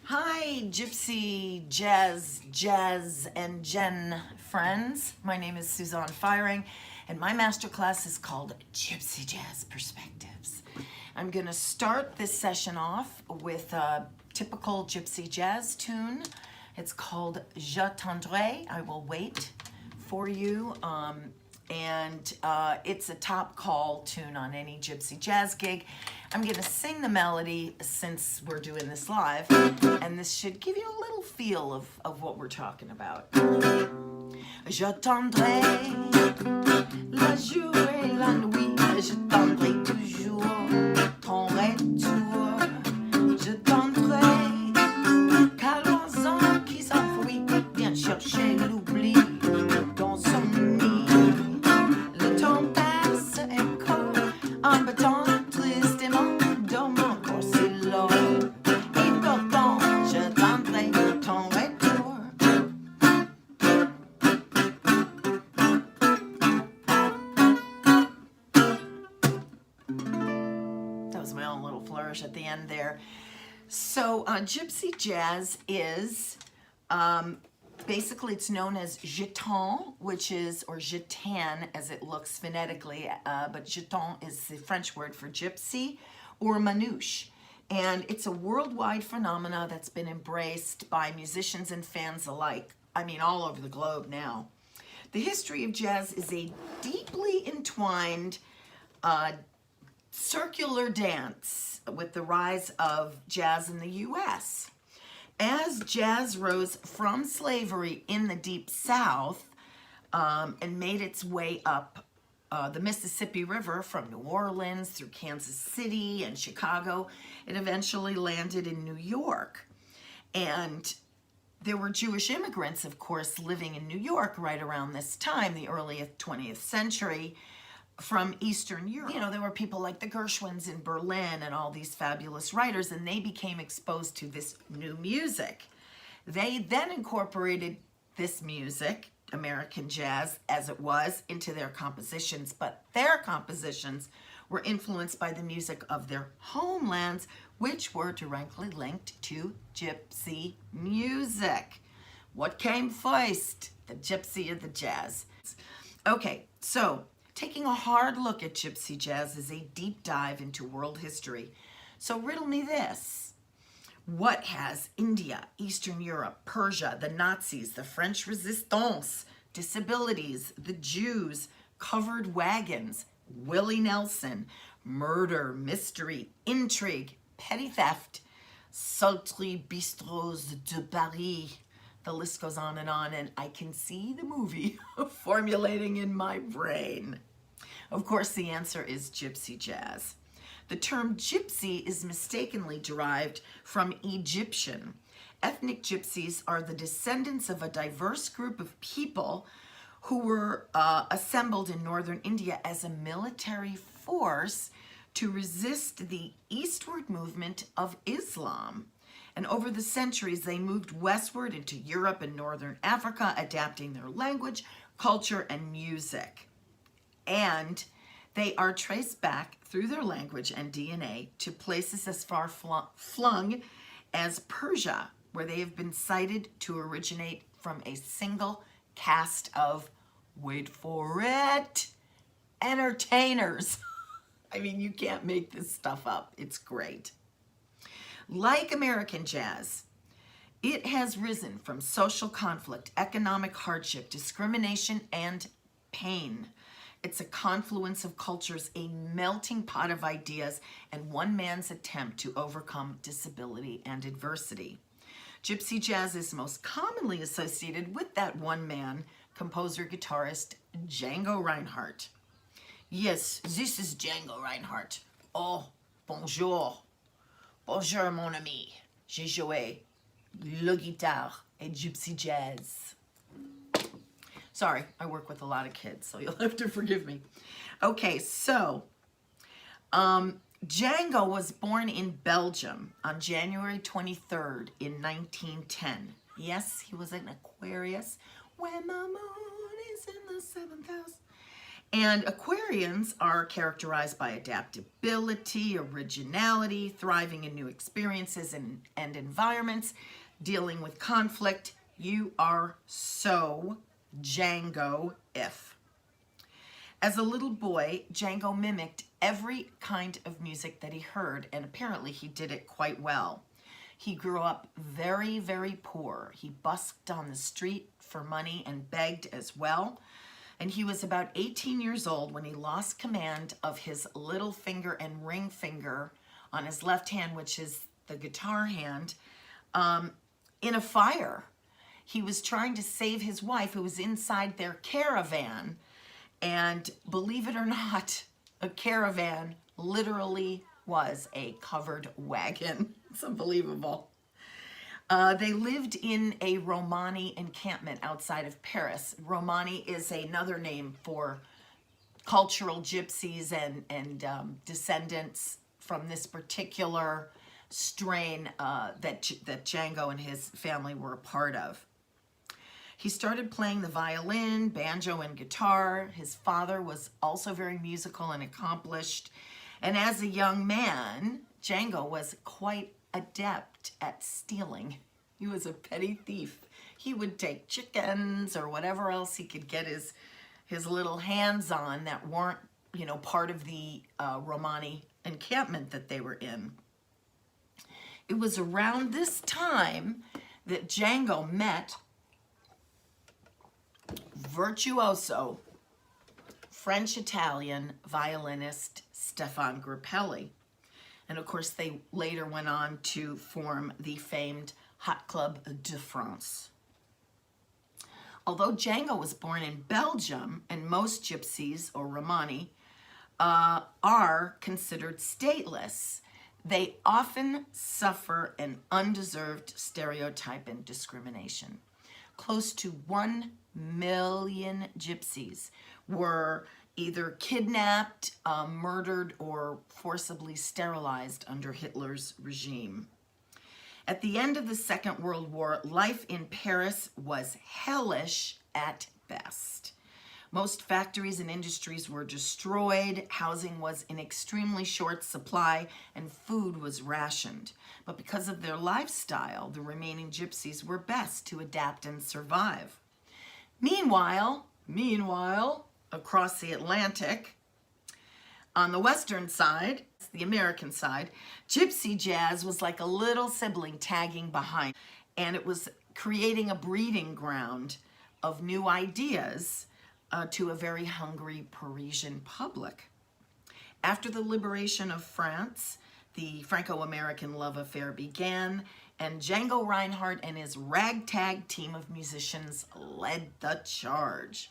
Hi, Gypsy Jazz, and Jen friends. My name is Suzahn Fiering, and my masterclass is called Gypsy Jazz Perspectives. I'm going to start this session off with a typical Gypsy Jazz tune. It's called J'attendrai, I Will Wait for You. It's a top call tune on any Gypsy Jazz gig. I'm going to sing the melody since we're doing this live, and this should give you a little feel of what we're talking about. J'attendrai la jour et la nuit, j'attendrai toujours ton retour. J'attendrai qu'à l'oiseau qui s'enfuit vienne chercher l'oubli dans son nid. Le temps passe et court en battant tristement dans mon corps si lourd. Et pourtant, j'attendrai ton retour. That was my own little flourish at the end there. So Gypsy Jazz is basically it's known as jeton, which is, or gitan as it looks phonetically, but jeton is the French word for gypsy or manouche. And it's a worldwide phenomena that's been embraced by musicians and fans alike. I mean, all over the globe now. The history of jazz is a deeply entwined circular dance with the rise of jazz in the U.S. As jazz rose from slavery in the Deep South and made its way up the Mississippi River from New Orleans through Kansas City and Chicago, it eventually landed in New York. And there were Jewish immigrants, of course, living in New York right around this time, the early 20th century, from Eastern Europe. You know, there were people like the Gershwins in Berlin and all these fabulous writers, and they became exposed to this new music. They then incorporated this music, American jazz as it was, into their compositions, but their compositions were influenced by the music of their homelands, which were directly linked to gypsy music. What came first, the gypsy or the jazz? Okay, so taking a hard look at gypsy jazz is a deep dive into world history. So riddle me this. What has India, Eastern Europe, Persia, the Nazis, the French Resistance, disabilities, the Jews, covered wagons, Willie Nelson, murder, mystery, intrigue, petty theft, sultry bistros de Paris. The list goes on, and I can see the movie formulating in my brain. Of course, the answer is gypsy jazz. The term gypsy is mistakenly derived from Egyptian. Ethnic gypsies are the descendants of a diverse group of people who were assembled in northern India as a military force to resist the eastward movement of Islam. And over the centuries, they moved westward into Europe and northern Africa, adapting their language, culture, and music. And they are traced back through their language and DNA to places as far flung as Persia, where they have been cited to originate from a single cast of, wait for it, entertainers. I mean, you can't make this stuff up. It's great. Like American jazz, it has risen from social conflict, economic hardship, discrimination, and pain. It's a confluence of cultures, a melting pot of ideas, and one man's attempt to overcome disability and adversity. Gypsy jazz is most commonly associated with that one man, composer-guitarist Django Reinhardt. Yes, this is Django Reinhardt. Oh, bonjour. Bonjour, mon ami. J'ai joué le guitare et gypsy jazz. Sorry, I work with a lot of kids, so you'll have to forgive me. Okay, so Django was born in Belgium on January 23rd in 1910. Yes, he was an Aquarius when the moon is in the 7th house. And Aquarians are characterized by adaptability, originality, thriving in new experiences and environments, dealing with conflict. You are so Django if. As a little boy, Django mimicked every kind of music that he heard, and apparently he did it quite well. He grew up very, very poor. He busked on the street for money and begged as well. And he was about 18 years old when he lost command of his little finger and ring finger on his left hand, which is the guitar hand, in a fire. He was trying to save his wife, who was inside their caravan. And believe it or not, a caravan literally was a covered wagon. It's unbelievable. They lived in a Romani encampment outside of Paris. Romani is another name for cultural gypsies and descendants from this particular strain that Django and his family were a part of. He started playing the violin, banjo, and guitar. His father was also very musical and accomplished. And as a young man, Django was quite adept at stealing. He was a petty thief. He would take chickens or whatever else he could get his little hands on that weren't, part of the Romani encampment that they were in. It was around this time that Django met virtuoso French-Italian violinist Stéphane Grappelli. And of course, they later went on to form the famed Hot Club de France. Although Django was born in Belgium, and most gypsies, or Romani, are considered stateless, they often suffer an undeserved stereotype and discrimination. Close to 1 million gypsies were either kidnapped, murdered, or forcibly sterilized under Hitler's regime. At the end of the Second World War, life in Paris was hellish at best. Most factories and industries were destroyed, housing was in extremely short supply, and food was rationed. But because of their lifestyle, the remaining gypsies were best to adapt and survive. Meanwhile, across the Atlantic, on the western side, the American side, Gypsy Jazz was like a little sibling tagging behind, and it was creating a breeding ground of new ideas to a very hungry Parisian public. After the liberation of France, the Franco-American love affair began, and Django Reinhardt and his ragtag team of musicians led the charge.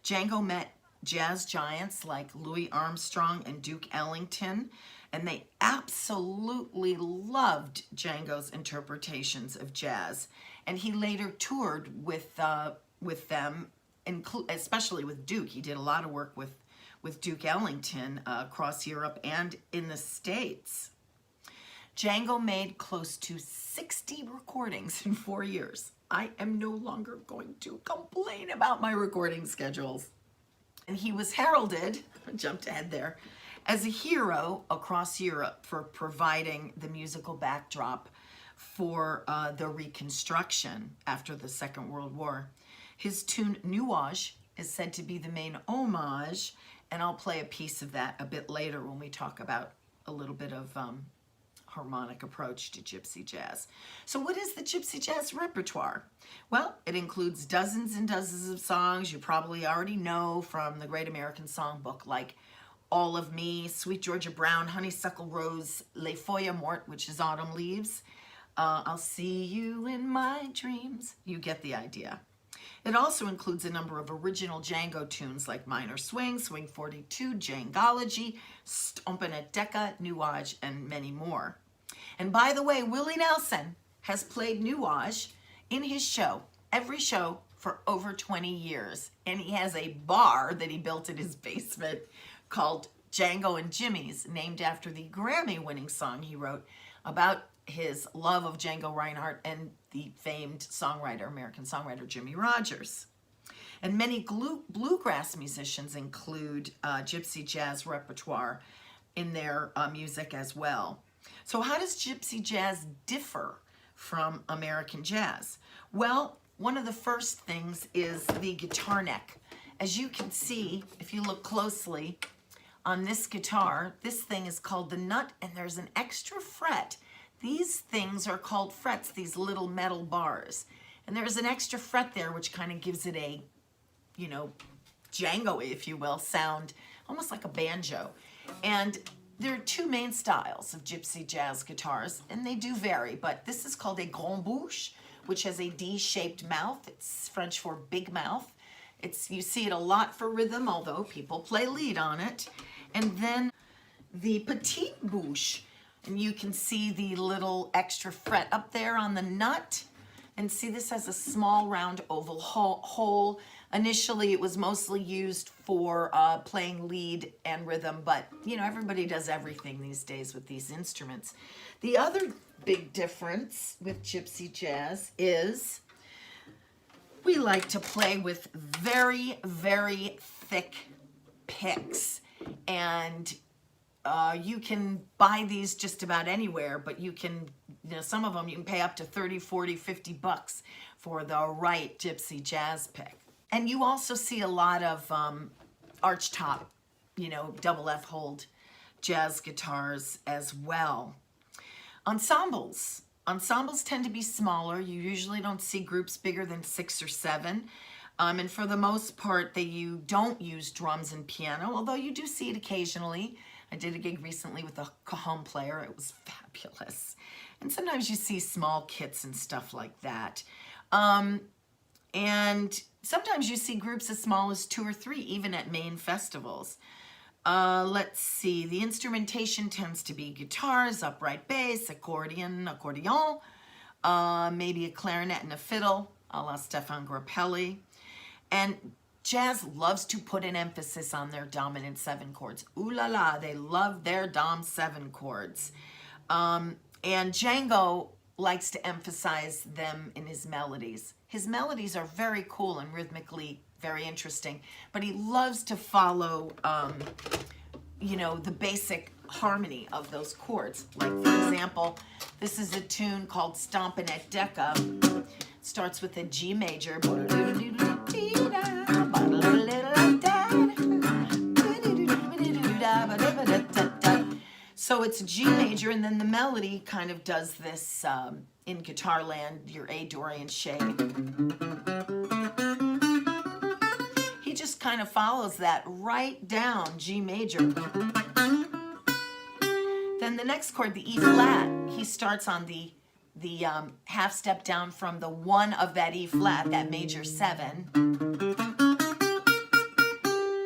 Django met jazz giants like Louis Armstrong and Duke Ellington, and they absolutely loved Django's interpretations of jazz. And he later toured with them, especially with Duke. He did a lot of work with Duke Ellington across Europe and in the States. Django made close to 60 recordings in 4 years. I am no longer going to complain about my recording schedules. And he was heralded, I jumped ahead there, as a hero across Europe for providing the musical backdrop for the Reconstruction after the Second World War. His tune Nuage is said to be the main homage, and I'll play a piece of that a bit later when we talk about a little bit of harmonic approach to gypsy jazz. So what is the gypsy jazz repertoire? Well, it includes dozens and dozens of songs you probably already know from the Great American Songbook, like All of Me, Sweet Georgia Brown, Honeysuckle Rose, Les Feuilles Mortes, which is Autumn Leaves, I'll See You in My Dreams. You get the idea. It also includes a number of original Django tunes like Minor Swing, Swing 42, Djangology, Stompin' a Decca, Nuage, and many more. And by the way, Willie Nelson has played Nuage in his show, every show, for over 20 years. And he has a bar that he built in his basement called Django and Jimmy's, named after the Grammy-winning song he wrote about his love of Django Reinhardt and the famed songwriter, American songwriter Jimmy Rogers. And many bluegrass musicians include gypsy jazz repertoire in their music as well. So how does gypsy jazz differ from American jazz? Well, one of the first things is the guitar neck. As you can see, if you look closely on this guitar, this thing is called the nut, and there's an extra fret. These things are called frets, these little metal bars. And there's an extra fret there which kind of gives it a, you know, Django, if you will, sound, almost like a banjo. And there are two main styles of gypsy jazz guitars, and they do vary, but this is called a grande bouche, which has a D-shaped mouth. It's French for big mouth. You see it a lot for rhythm, although people play lead on it. And then the petite bouche, and you can see the little extra fret up there on the nut. And see, this has a small round oval hole. Initially, it was mostly used for playing lead and rhythm, but you know, everybody does everything these days with these instruments. The other big difference with gypsy jazz is we like to play with very, very thick picks. And you can buy these just about anywhere, but you can, you know, some of them you can pay up to 30, 40, 50 bucks for the right gypsy jazz pick. And you also see a lot of archtop, you know, double F hold jazz guitars as well. Ensembles. Ensembles tend to be smaller. You usually don't see groups bigger than 6 or 7. And for the most part, you don't use drums and piano, although you do see it occasionally. I did a gig recently with a cajon player. It was fabulous. And sometimes you see small kits and stuff like that. And sometimes you see groups as small as 2 or 3, even at main festivals. Let's see, the instrumentation tends to be guitars, upright bass, accordion, maybe a clarinet and a fiddle, a la Stéphane Grappelli. And jazz loves to put an emphasis on their dominant 7 chords. Ooh la la, they love their Dom 7 chords. And Django likes to emphasize them in his melodies. His melodies are very cool and rhythmically very interesting, but he loves to follow, you know, the basic harmony of those chords. Like, for example, this is a tune called Stompin' at Decca. Starts with a G major. So it's a G major, and then the melody kind of does this in guitar land, your A Dorian shape. He just kind of follows that right down, G major. Then the next chord, the E flat, he starts on the half step down from the 1 of that E flat, that major 7.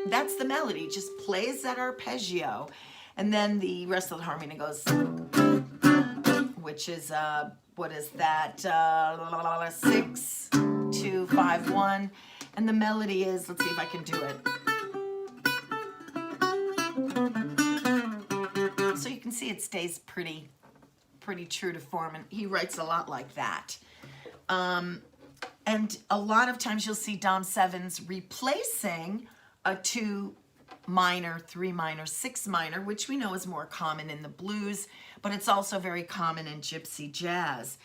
That's the melody, just plays that arpeggio. And then the rest of the harmony goes, which is, what is that, 6, 2, 5, 1. And the melody is, let's see if I can do it. So you can see it stays pretty true to form, and he writes a lot like that. And a lot of times you'll see Dom 7s replacing a 2 minor, 3 minor, 6 minor, which we know is more common in the blues, but it's also very common in gypsy jazz.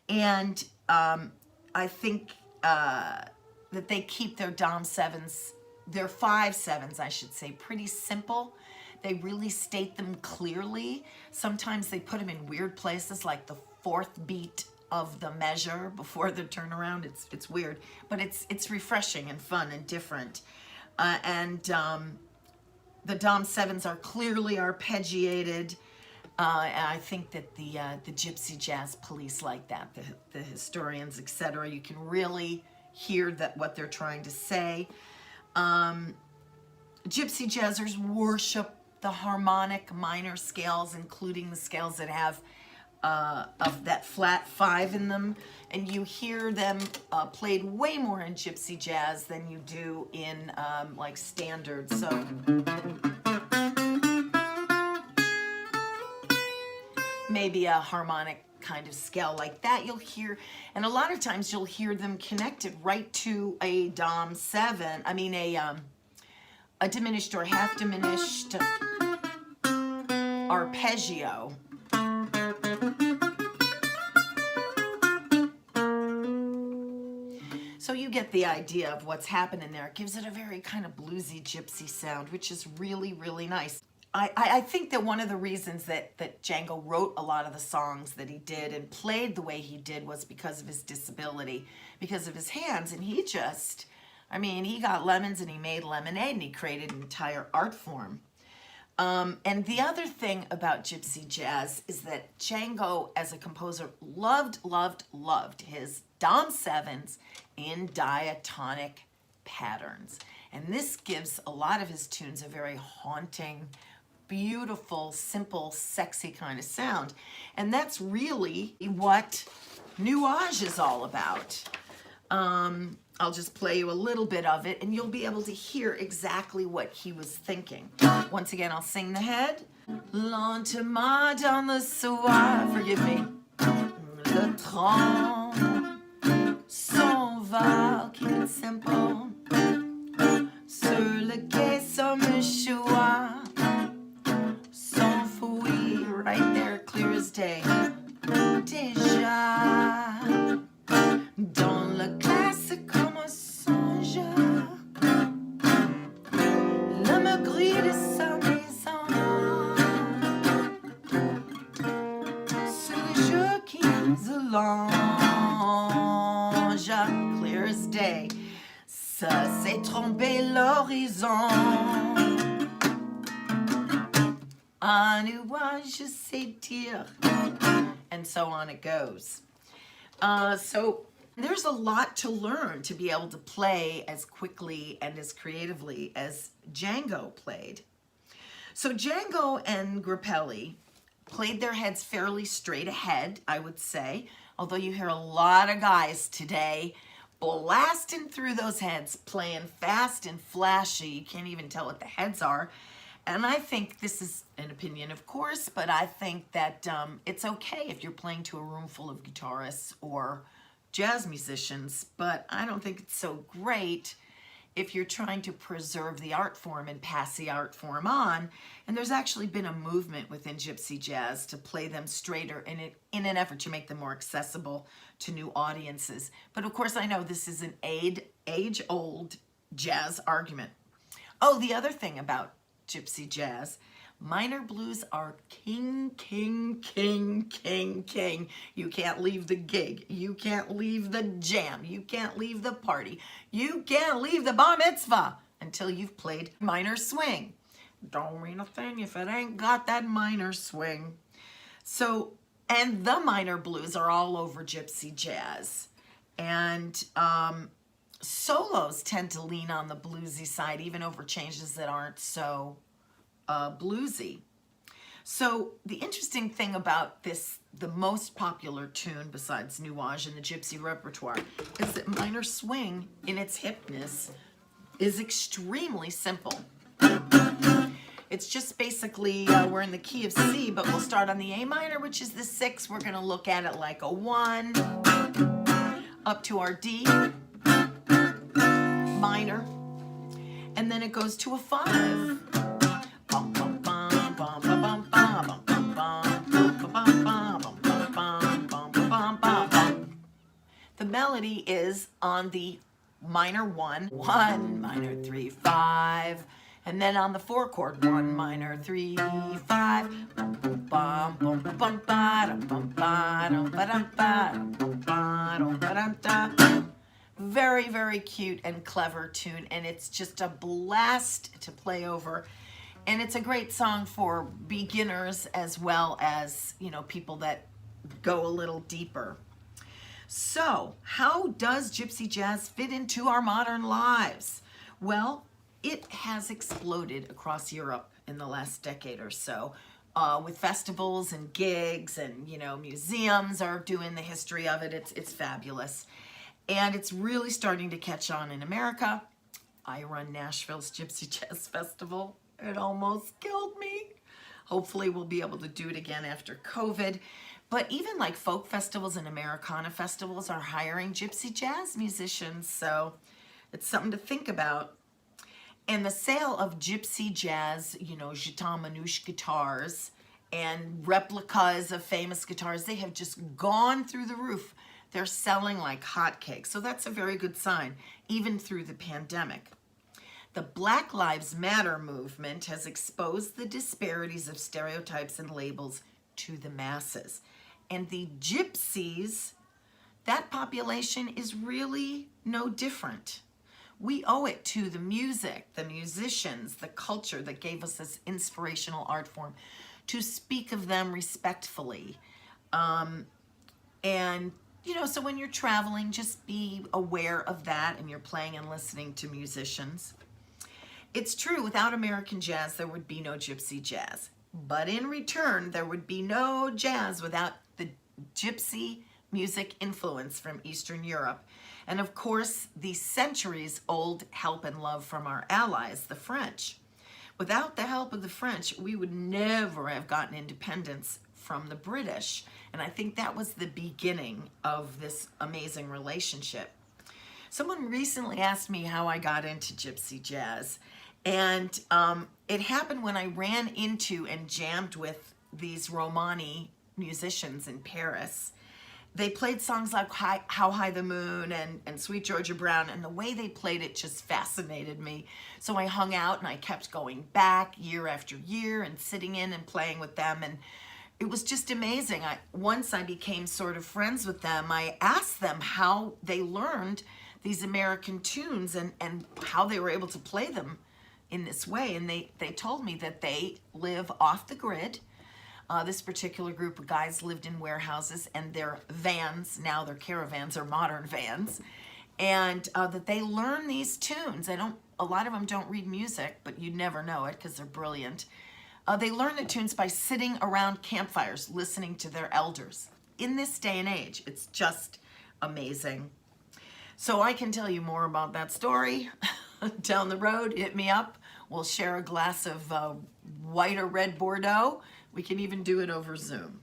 And I think that they keep their Dom 7s, their 5/7s, I should say, pretty simple. They really state them clearly. Sometimes they put them in weird places, like the 4th beat of the measure before the turnaround. It's weird, but it's refreshing and fun and different. The Dom 7s are clearly arpeggiated. And I think that the gypsy jazz police like that, the historians, etc. You can really hear what they're trying to say. Gypsy jazzers worship the harmonic minor scales, including the scales that have of that flat 5 in them, and you hear them played way more in gypsy jazz than you do in like standard. So maybe a harmonic kind of scale like that, you'll hear, and a lot of times you'll hear them connected right to a Dom 7, I mean a diminished or half diminished arpeggio. So you get the idea of what's happening there. It gives it a very kind of bluesy gypsy sound, which is really, really nice. I think that one of the reasons that Django wrote a lot of the songs that he did and played the way he did was because of his disability, because of his hands. And he just, I mean, he got lemons and he made lemonade and he created an entire art form. And the other thing about Gypsy Jazz is that Django, as a composer, loved his Dom 7s in diatonic patterns. And this gives a lot of his tunes a very haunting, beautiful, simple, sexy kind of sound. And that's really what Nuage is all about. I'll just play you a little bit of it and you'll be able to hear exactly what he was thinking. Once again, I'll sing the head. Lentement dans le soir, forgive me. Le train s'en va, keep it simple. Sur le quai sans mouchoir, s'enfuit, right there, clear as day. Déjà, dans la classe comme un songeur, le maigri de sa maison, sur les jours qui allongent, clear as day. Ça s'est trompé l'horizon. Un nuage s'étire. And so on it goes. So there's a lot to learn to be able to play as quickly and as creatively as Django played. So Django and Grappelli played their heads fairly straight ahead, I would say, although you hear a lot of guys today blasting through those heads, playing fast and flashy. You can't even tell what the heads are. And I think this is an opinion, of course, but I think that it's okay if you're playing to a room full of guitarists or jazz musicians, but I don't think it's so great if you're trying to preserve the art form and pass the art form on. And there's actually been a movement within Gypsy Jazz to play them straighter in an effort to make them more accessible to new audiences. But of course, I know this is an age-old jazz argument. Oh, the other thing about Gypsy Jazz, minor blues are king. You can't leave the gig. You can't leave the jam. You can't leave the party. You can't leave the bar mitzvah until you've played minor swing. Don't mean a thing if it ain't got that minor swing. So, and the minor blues are all over Gypsy Jazz. And solos tend to lean on the bluesy side, even over changes that aren't so bluesy. So the interesting thing about this, the most popular tune besides Nuage in the Gypsy repertoire, is that minor swing in its hipness is extremely simple. It's just basically, we're in the key of C, but we'll start on the A minor, which is the 6. We're going to look at it like a 1, up to our D minor, and then it goes to a 5. The melody is on the minor 1, minor 3, 5, and then on the 4 chord, 1 minor 3, 5. Very, very cute and clever tune, and it's just a blast to play over. And it's a great song for beginners as well as, you know, people that go a little deeper. So, how does Gypsy Jazz fit into our modern lives? Well, it has exploded across Europe in the last decade or so, with festivals and gigs, and, you know, museums are doing the history of it. It's fabulous. And it's really starting to catch on in America. I run Nashville's Gypsy Jazz Festival. It almost killed me. Hopefully we'll be able to do it again after COVID. But even like folk festivals and Americana festivals are hiring gypsy jazz musicians, so it's something to think about. And the sale of gypsy jazz, you know, Gitan Manouche guitars and replicas of famous guitars, they have just gone through the roof. They're selling like hotcakes. So that's a very good sign, even through the pandemic. The Black Lives Matter movement has exposed the disparities of stereotypes and labels to the masses. And the gypsies, that population is really no different. We owe it to the music, the musicians, the culture that gave us this inspirational art form to speak of them respectfully. And, you know, so when you're traveling, just be aware of that and you're playing and listening to musicians. It's true, without American jazz, there would be no gypsy jazz. But in return, there would be no jazz without the gypsy music influence from Eastern Europe. And of course, the centuries-old help and love from our allies, the French. Without the help of the French, we would never have gotten independence from the British. And I think that was the beginning of this amazing relationship. Someone recently asked me how I got into gypsy jazz. And it happened when I ran into and jammed with these Romani musicians in Paris. They played songs like How High the Moon and Sweet Georgia Brown, and the way they played it just fascinated me. So I hung out and I kept going back year after year and sitting in and playing with them, and it was just amazing. Once I became sort of friends with them, I asked them how they learned these American tunes and how they were able to play them in this way, and they told me that they live off the grid. This particular group of guys lived in warehouses and their vans, now their caravans are modern vans, and that they learn these tunes. A lot of them don't read music, but you'd never know it because they're brilliant. They learn the tunes by sitting around campfires, listening to their elders. In this day and age, it's just amazing. So I can tell you more about that story down the road. Hit me up. We'll share a glass of white or red Bordeaux. We can even do it over Zoom.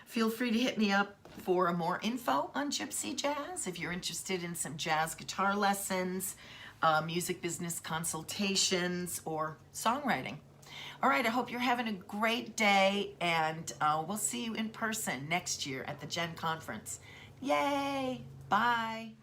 Feel free to hit me up for more info on gypsy jazz. If you're interested in some jazz guitar lessons, music business consultations, or songwriting. All right, I hope you're having a great day, and we'll see you in person next year at the Gen Conference. Yay! Bye!